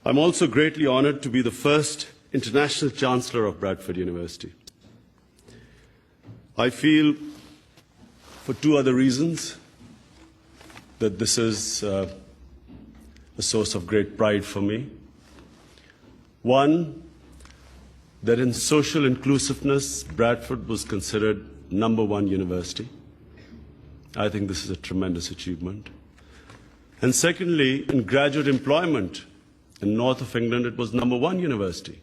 I'm also greatly honoured to be the first International Chancellor of Bradford University. I feel, for two other reasons, that this is a source of great pride for me. One, that in social inclusiveness, Bradford was considered #1 university. I think this is a tremendous achievement. And secondly, in graduate employment, in north of England, it was #1 university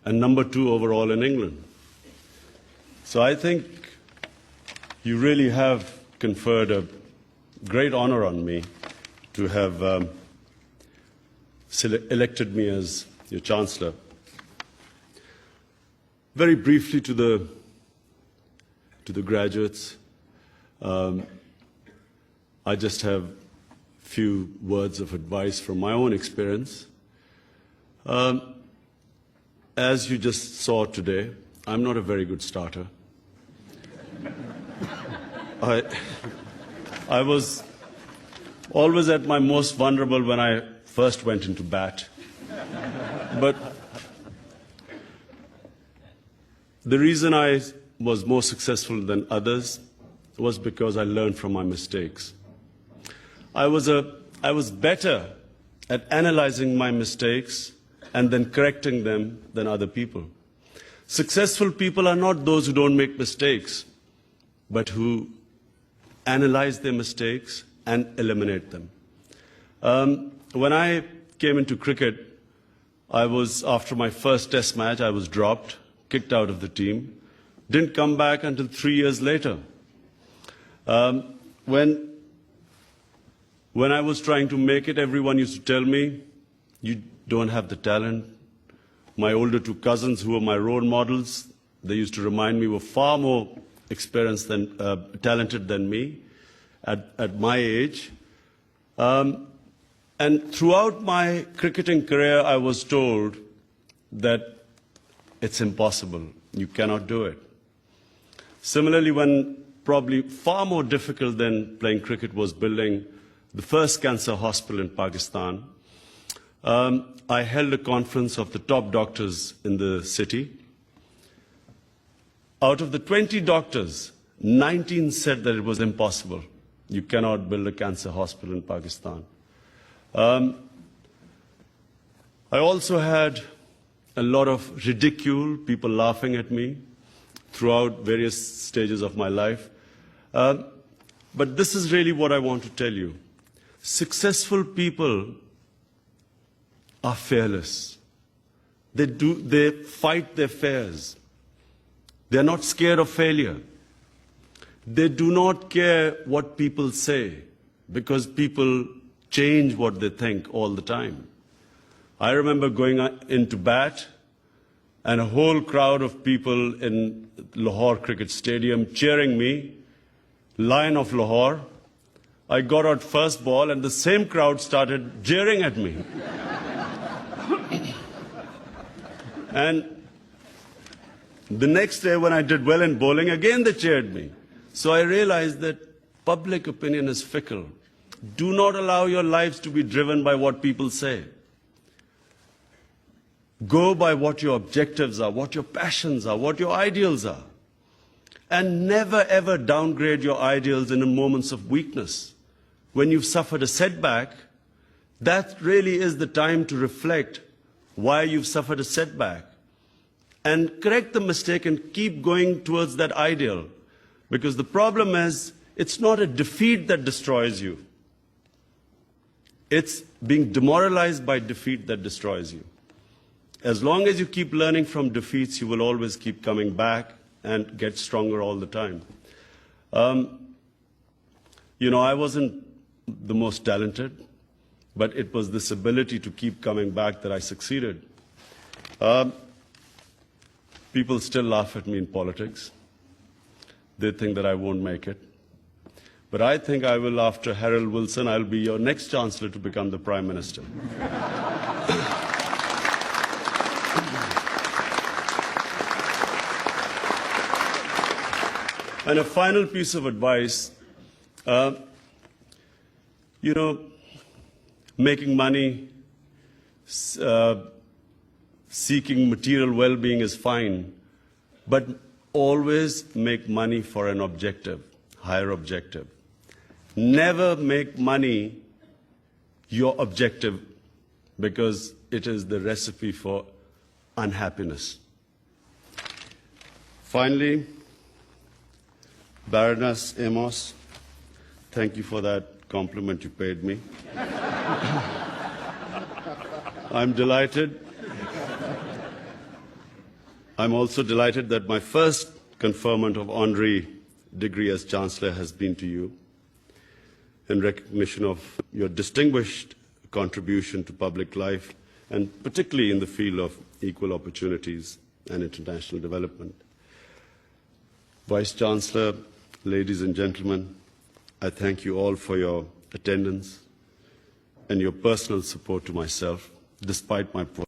and #2 overall in England. So I think you really have conferred a great honor on me to have elected me as your Chancellor. Very briefly to the graduates, I just have a few words of advice from my own experience. As you just saw today, I'm not a very good starter. I was always at my most vulnerable when I first went into bat. But the reason I was more successful than others was because I learned from my mistakes. I was better at analyzing my mistakes and then correcting them than other people. Successful people are not those who don't make mistakes, but who analyze their mistakes and eliminate them. When I came into cricket, after my first test match, I was dropped, kicked out of the team, didn't come back until 3 years later. When I was trying to make it, everyone used to tell me, you don't have the talent. My older two cousins, who were my role models, they used to remind me were far more experienced than talented than me at my age. And throughout my cricketing career, I was told that it's impossible. You cannot do it. Similarly, when probably far more difficult than playing cricket was building the first cancer hospital in Pakistan, I held a conference of the top doctors in the city. Out of the 20 doctors, 19 said that it was impossible. You cannot build a cancer hospital in Pakistan. I also had a lot of ridicule, people laughing at me throughout various stages of my life. But this is really what I want to tell you. Successful people are fearless. They fight their fears. They're not scared of failure. They do not care what people say, because people change what they think all the time. I remember going into bat and a whole crowd of people in Lahore Cricket Stadium cheering me, Lion of Lahore. I got out first ball and the same crowd started jeering at me. And the next day when I did well in bowling, again they cheered me. So I realized that public opinion is fickle. Do not allow your lives to be driven by what people say. Go by what your objectives are, what your passions are, what your ideals are. And never ever downgrade your ideals in moments of weakness. When you've suffered a setback, that really is the time to reflect why you've suffered a setback. And correct the mistake and keep going towards that ideal. Because the problem is, it's not a defeat that destroys you. It's being demoralized by defeat that destroys you. As long as you keep learning from defeats, you will always keep coming back and get stronger all the time. I wasn't the most talented, but it was this ability to keep coming back that I succeeded. People still laugh at me in politics. They think that I won't make it. But I think I will, after Harold Wilson, I'll be your next Chancellor to become the Prime Minister. And a final piece of advice, making money seeking material well-being is fine, but always make money for an objective, higher objective. Never make money your objective, because it is the recipe for unhappiness. Finally, Baroness Amos, thank you for that compliment you paid me. I'm delighted. I'm also delighted that my first conferment of honorary degree as Chancellor has been to you, in recognition of your distinguished contribution to public life, and particularly in the field of equal opportunities and international development. Vice Chancellor, ladies and gentlemen, I thank you all for your attendance and your personal support to myself, despite my